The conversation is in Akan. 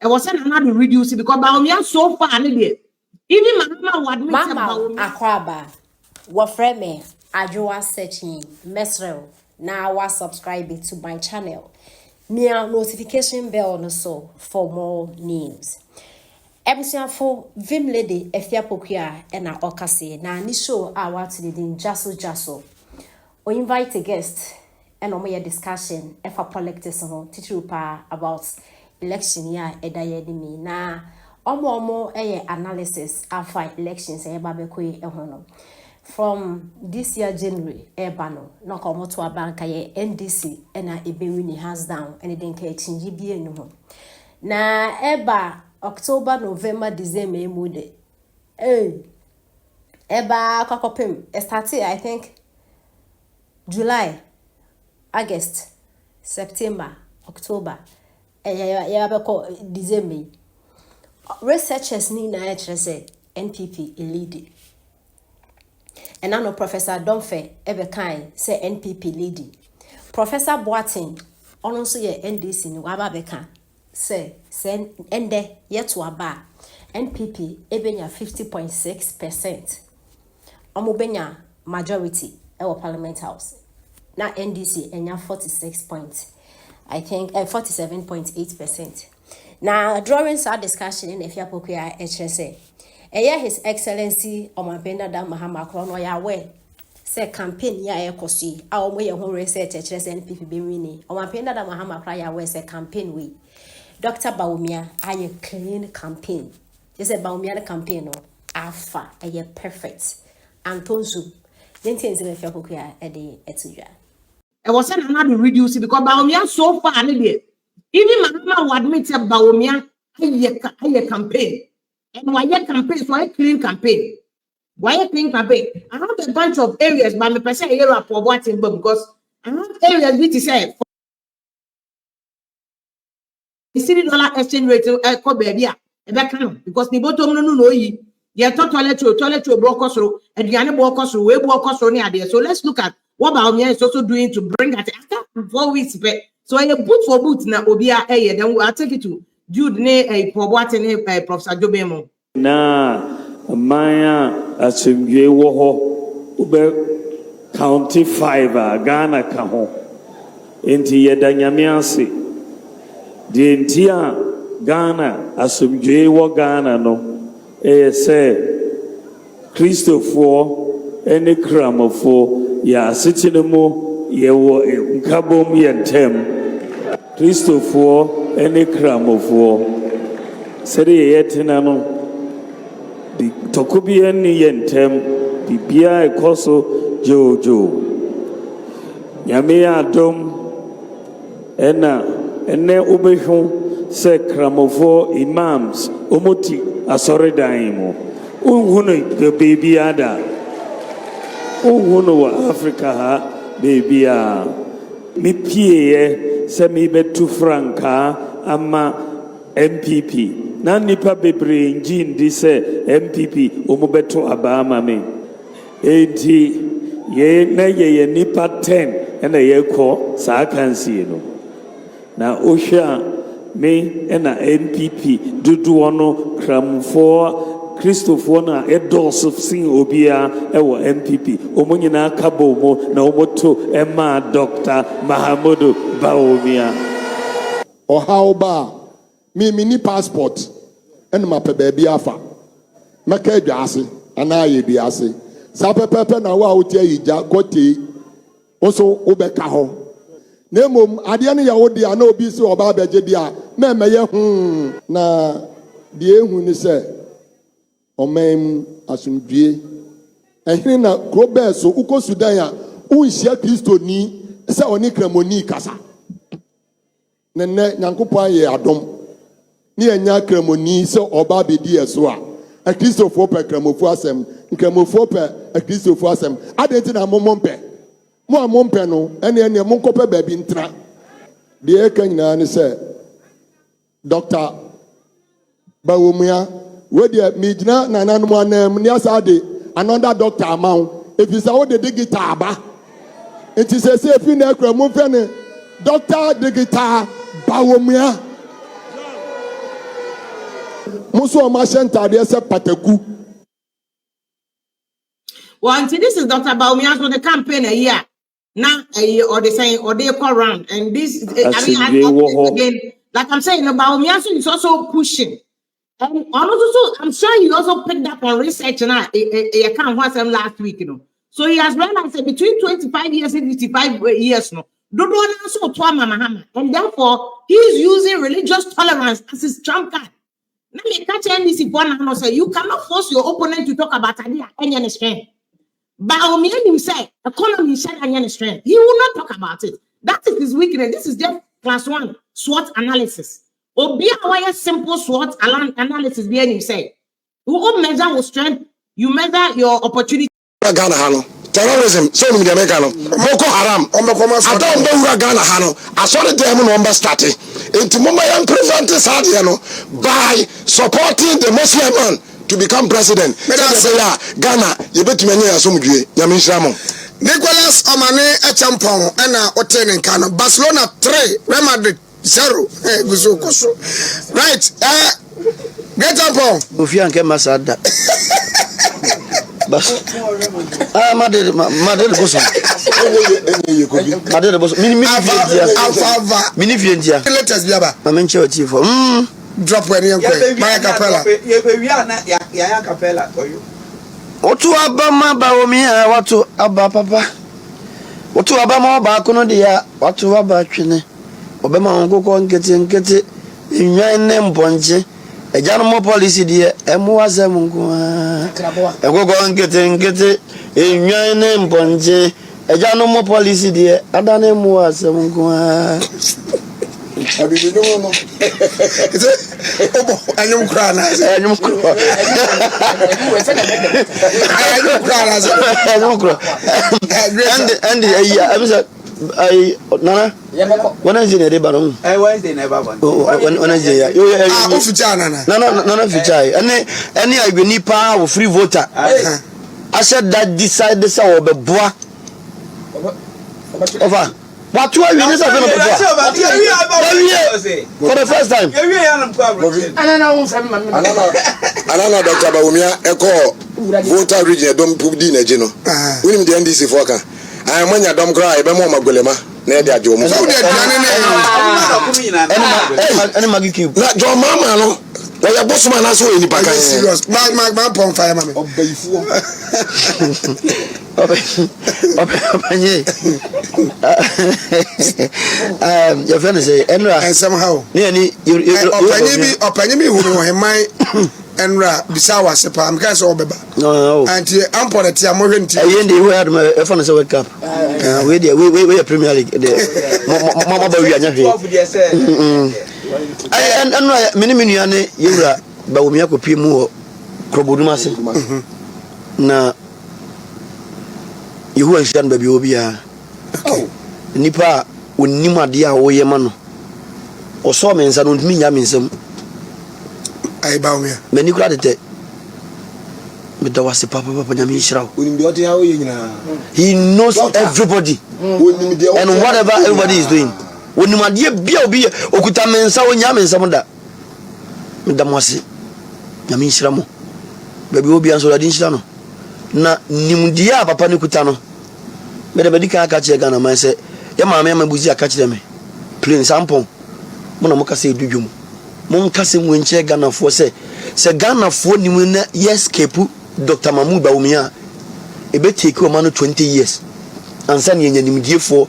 I was saying I'm not reduce it because Bawumia so far even Mama would admit Mama Akwaba, what friend me, Ajoa searching, Mesrel, now was subscribing to my channel. Near notification bell also for more news. Ebusiafo Vim Lady Efia Pokia and our Okase, na ni show our to the Jaso. We invite a guest and a discussion for politics on Titupa about election year edayedimi na omo analysis after elections babekwe ehono from this year January ebano no komo to abanka ye NDC na ebewini hands down and den ka exchange bi enu ho na eba October November December emude eba kwakopem started I think July, August, September, October, December. Researchers need na say NPP leading. And I know Professor Domfe Ebekai say NPP leading. Professor Boating also ye NDC ni wababeka say ende yetu aba NPP ebenya 50.6%. Omubenya majority our Parliament House. Now NDC and 47.8%. Now drawing our discussion in Efia Pokia HSA. His Excellency Omabenda da Mahama Kron or Yahweh. Say campaign ya ekosi. Our way of research HSA NPP Birini. Omabenda da Mahama Kraya we say campaign we. Dr. Bawumia a clean campaign. Just a Bawumia campaign or alpha a perfect. Antonsu. I was saying I'm not reduce it because Bawumia so far even Mama would admit Bawumia a campaign. And why a campaign? Why a clean campaign? Why a clean campaign? I have a bunch of areas, but my person here are for what because I have areas which is say $60 exchange rate because the bottom no yeah, toilet to broker through and the walk through, we walk through near there. So let's look at what Bawumia is also doing to bring that after 4 weeks. So I boot for boot now, Obia, then we'll take it to Jude, a Professor Jobemo. Na Maya Asimye Woho Ube County 5 Ghana Kaho Inti Yedanyamiasi the entire Ghana Asimye Wo Ghana no. Say Christopher any cramofo ya sitinemo ye wo nkabom yentem Christopher any cramofo sede yetina no di tokubi eni yentem bibia ekoso jojo nyame adom ene ubehun se cramofo imams omoti asori daimo unhunu the baby ada unhunu wa Africa ha baby a mi pie se mi betu franka ama NPP na nipa bebre njindi se NPP omubetu abama me enti ye nipa 10 ena ye ko sa kansi no na ohia me ena NPP dudu ono kramfo Christopher na edos sin obia ewo NPP omunyina kabo mo na omoto ema Dr. Mahamudu Bawumia ohaoba me mini passport en ma pe baabi afa maka adwase ana ayeduase sa pepepe na wa otia yija kote oso obeka ho nemom ade ne yawo dia na obi si oba abeje dia memeye na die ehu ni se omem asundue ehine na grobeso uko Sudan ya unhia Kristo ni se oni kramoni kasa nenne nyankopon ye adom ni anya kramoni se oba bedi eso a Kristofo pe kramofo asem nkramofo pe Kristofo asem adenti na momompe mo amompe no ene mo nkope baabi ntra de ka nyina ne se Dr. Bawumia we de mijina nananum anam ni asade another doctor amount if you say wo de digital ba it is say if na kra mo fe ne Dr. Digital Bawumia muso o ma shentade se pataku. Well, until this is Dr. Bawumia for the campaign a year. Now, or they saying, or they call round. And this, again, like I'm saying, Bawumia is also pushing. And also, I'm sure he also picked up on research and I can't watch him last week, So he has realized that between 25 years and 55 years, don't also to Mahama. And therefore, he is using religious tolerance as his trump card. Let me catch NDC one say you cannot force your opponent to talk about any strength. Bawumia himself, economy said any strength. He will not talk about it. That is his weakness. This is just class 1 SWOT analysis. Or be a simple SWOT analysis. Be any say. You measure your strength, you measure your opportunity. Ghana Hano. Terrorism, so many Americano. Boko Haram, I don't know Ghana Hano. I saw the demon number starting. Into Mumbai and prevent this by supporting the Muslim man to become president. Ghana, you bet me Nicholas Omane Echampong and Oten Kano. Barcelona 3, Real Madrid 0. Right, get Champong. Ufianke Masada. Bas. Madrid bosom. Madrid bosom. Mini fientia. Latest biaba. Mamenche oti for. Drop when you Maya Capella. Ya Capella for you. Otu abama Bawumia watu aba papa. Otu abama oba kono de ya watu aba twene. Obema nkoko nkete nwan ne mbonje. Ejano mo policy de emu asem nko a. Ekoko nkete nwan ne mbonje. Ejano mo policy de adane mu asem nko a. Abi no. Obo anyum kra na. Anyum kra. And I Nana. When I see the baron. Wednesday never one. When I say you Nana Fichai. Any I be nipa free voter. I said that decide this our boy. Over. What do I mean? For the first time. Anana Dr. Bawumia echo voter region don't put in a geno. We need the NDC for can. I am when you don't cry, be more magulema. Na dia jo mo. So dia any magi cube. Na jo mama no. We ya boss man aso eni pa kan. Serious. Man pon fire mama. Obayifu. Your friend say Enra and somehow you opanyemi hu heman Enra bisawa sepa am kan so obeba no anti amponeti amohwe nti ayende who had my phone say wake up we Premier League mama ba wi anya hwe and Enra mini ane yewura Bawumia kopie mu kroboduma se na you who stand baby obia nipa onima de a wo yema no oso me nsa no ntimi nya me nsam ai Bawumia mani kura de me da wase papa nya me nshirawo onimde ote ha wo ye nyina he knows everybody and whatever everybody is doing onima de bia obi okuta me nsa wo nya me nsam da me da mwase nya me nshiramo baby obi anso da di nshira no na nimdia papa ne kuta no me da bedika aka che Ghana man se ya maame amabuzi aka che me plain sampon mo na mo ka se dudwum mo nka se mo nche Ghana fo se Ghana fo nimu na escape Dr. Bawumia e be take o ma no 20 years ansa ne nya nimdie fo